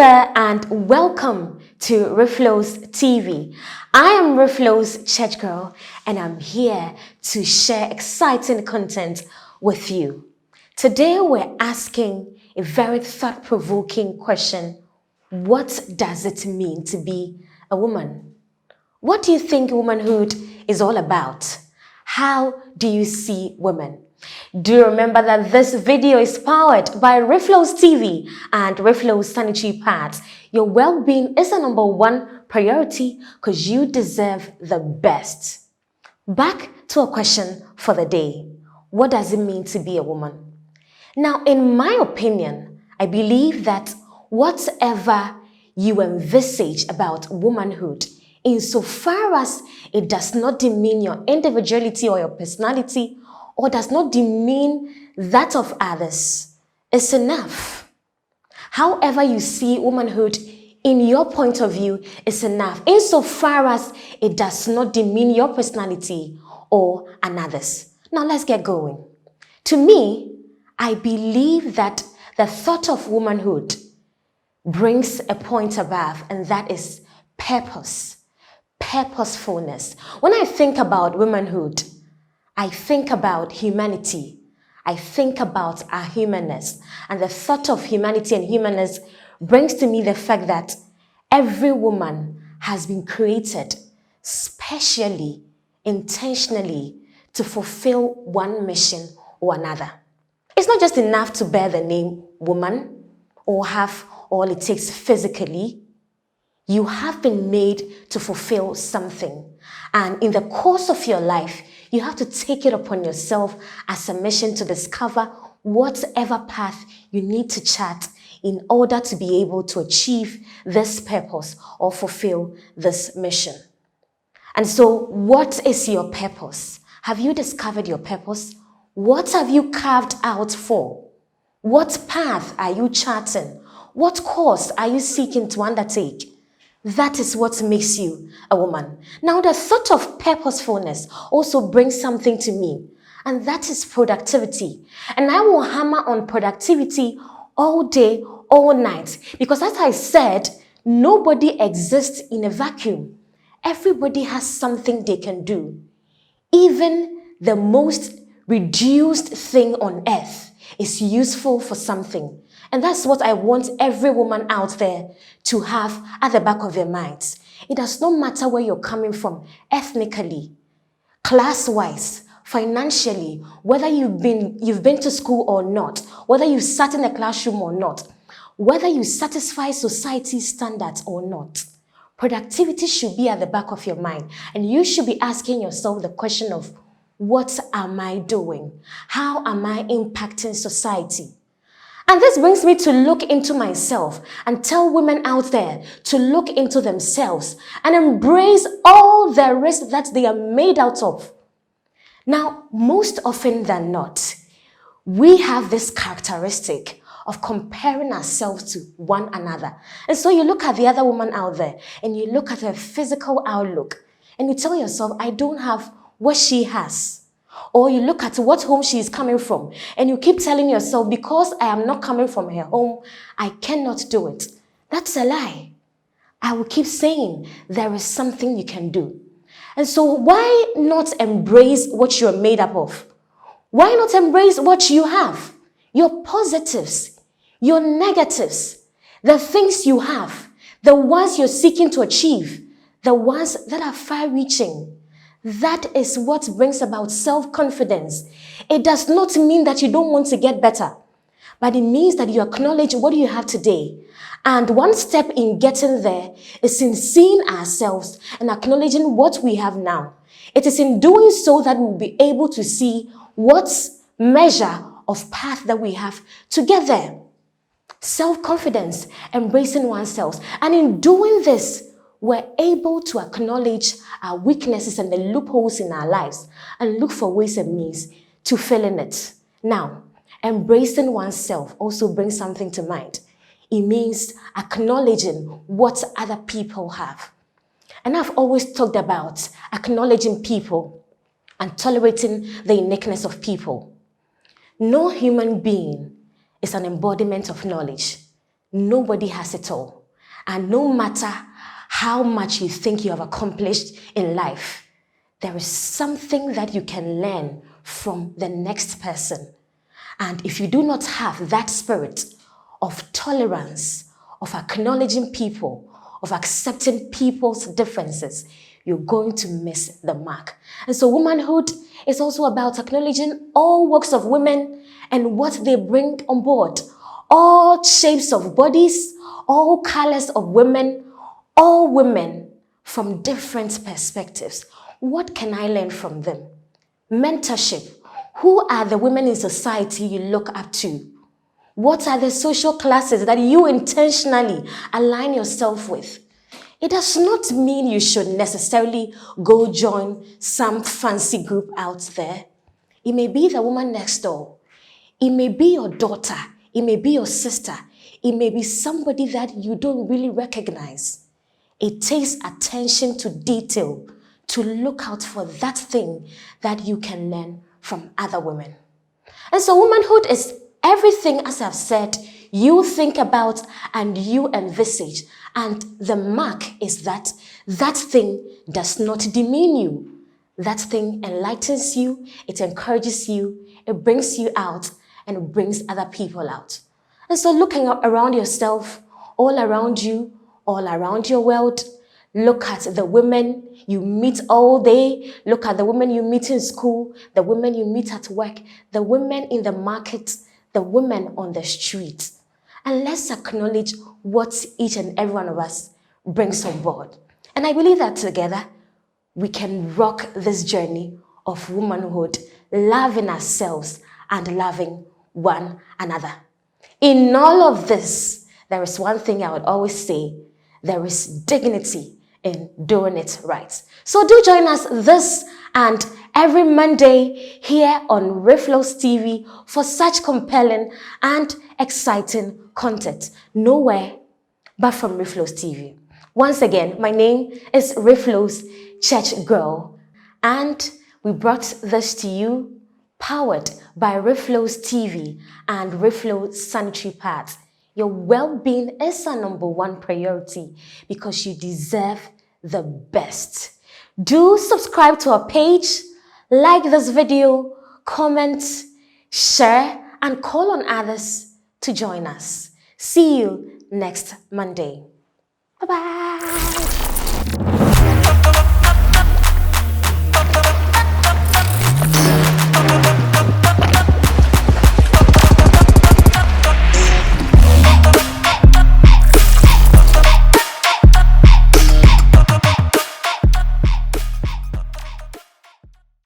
there and welcome to REFLO'S TV. I am REFLO'S Church Girl and I'm here to share exciting content with you. Today we're asking a very thought-provoking question. What does it mean to be a woman? What do you think womanhood is all about? How do you see women? Do you remember that this video is powered by REFLO'S TV and REFLO'S Sanitary pads? Your well-being is the number one priority because you deserve the best. Back to a question for the day. What does it mean to be a woman? Now, in my opinion, I believe that whatever you envisage about womanhood, insofar as it does not demean your individuality or your personality, or does not demean that of others, is enough. However you see womanhood in your point of view is enough, insofar as it does not demean your personality or another's. Now let's get going. To me, I believe that the thought of womanhood brings a point above, and that is purpose, purposefulness. When I think about womanhood, I think about humanity. I think about our humanness. And the thought of humanity and humanness brings to me the fact that every woman has been created specially, intentionally, to fulfill one mission or another. It's not just enough to bear the name woman or have all it takes physically. You have been made to fulfill something. And in the course of your life, you have to take it upon yourself as a mission to discover whatever path you need to chart in order to be able to achieve this purpose or fulfill this mission. And so, what is your purpose? Have you discovered your purpose? What have you carved out for? What path are you charting? What course are you seeking to undertake? That is what makes you a woman. Now, the thought of purposefulness also brings something to me, and that is productivity. And I will hammer on productivity all day, all night, because as I said, nobody exists in a vacuum. Everybody has something they can do. Even the most reduced thing on earth is useful for something. And that's what I want every woman out there to have at the back of their minds. It does not matter where you're coming from, ethnically, class-wise, financially, whether you've been to school or not, whether you sat in a classroom or not, whether you satisfy society's standards or not. Productivity should be at the back of your mind. And you should be asking yourself the question of, what am I doing? How am I impacting society? And this brings me to look into myself and tell women out there to look into themselves and embrace all there is that they are made out of. Now, most often than not, we have this characteristic of comparing ourselves to one another. And so you look at the other woman out there and you look at her physical outlook and you tell yourself, I don't have what she has. Or you look at what home she is coming from and you keep telling yourself, because I am not coming from her home, I cannot do it. That's a lie. I will keep saying there is something you can do. And so why not embrace what you're made up of? Why not embrace what you have? Your positives, your negatives, the things you have, the ones you're seeking to achieve, the ones that are far-reaching. That is what brings about self-confidence. It does not mean that you don't want to get better, but it means that you acknowledge what you have today. And one step in getting there is in seeing ourselves and acknowledging what we have now. It is in doing so that we'll be able to see what measure of path that we have to get there. Self-confidence, embracing oneself. And in doing this, we're able to acknowledge our weaknesses and the loopholes in our lives and look for ways and means to fill in it. Now, embracing oneself also brings something to mind. It means acknowledging what other people have. And I've always talked about acknowledging people and tolerating the uniqueness of people. No human being is an embodiment of knowledge. Nobody has it all. And no matter how much you think you have accomplished in life, there is something that you can learn from the next person. And if you do not have that spirit of tolerance, of acknowledging people, of accepting people's differences, you're going to miss the mark. And so womanhood is also about acknowledging all walks of women and what they bring on board. All shapes of bodies, all colors of women, all women from different perspectives. What can I learn from them? Mentorship. Who are the women in society you look up to? What are the social classes that you intentionally align yourself with? It does not mean you should necessarily go join some fancy group out there. It may be the woman next door. It may be your daughter. It may be your sister. It may be somebody that you don't really recognize. It takes attention to detail to look out for that thing that you can learn from other women. And so womanhood is everything, as I've said, you think about and you envisage. And the mark is that that thing does not demean you. That thing enlightens you, it encourages you, it brings you out, and it brings other people out. And so looking around yourself, all around you, all around your world, look at the women you meet all day, look at the women you meet in school, the women you meet at work, the women in the market, the women on the street. And let's acknowledge what each and every one of us brings on board. And I believe that together, we can rock this journey of womanhood, loving ourselves and loving one another. In all of this, there is one thing I would always say, there is dignity in doing it right. So do join us this and every Monday here on REFLO'S TV for such compelling and exciting content. Nowhere but from REFLO'S TV. Once again, my name is REFLO'S Church Girl, and we brought this to you powered by REFLO'S TV and REFLO'S Sanitary pads. Your well-being is our #1 priority because you deserve the best. Do subscribe to our page, like this video, comment, share, and call on others to join us. See you next Monday. Bye-bye.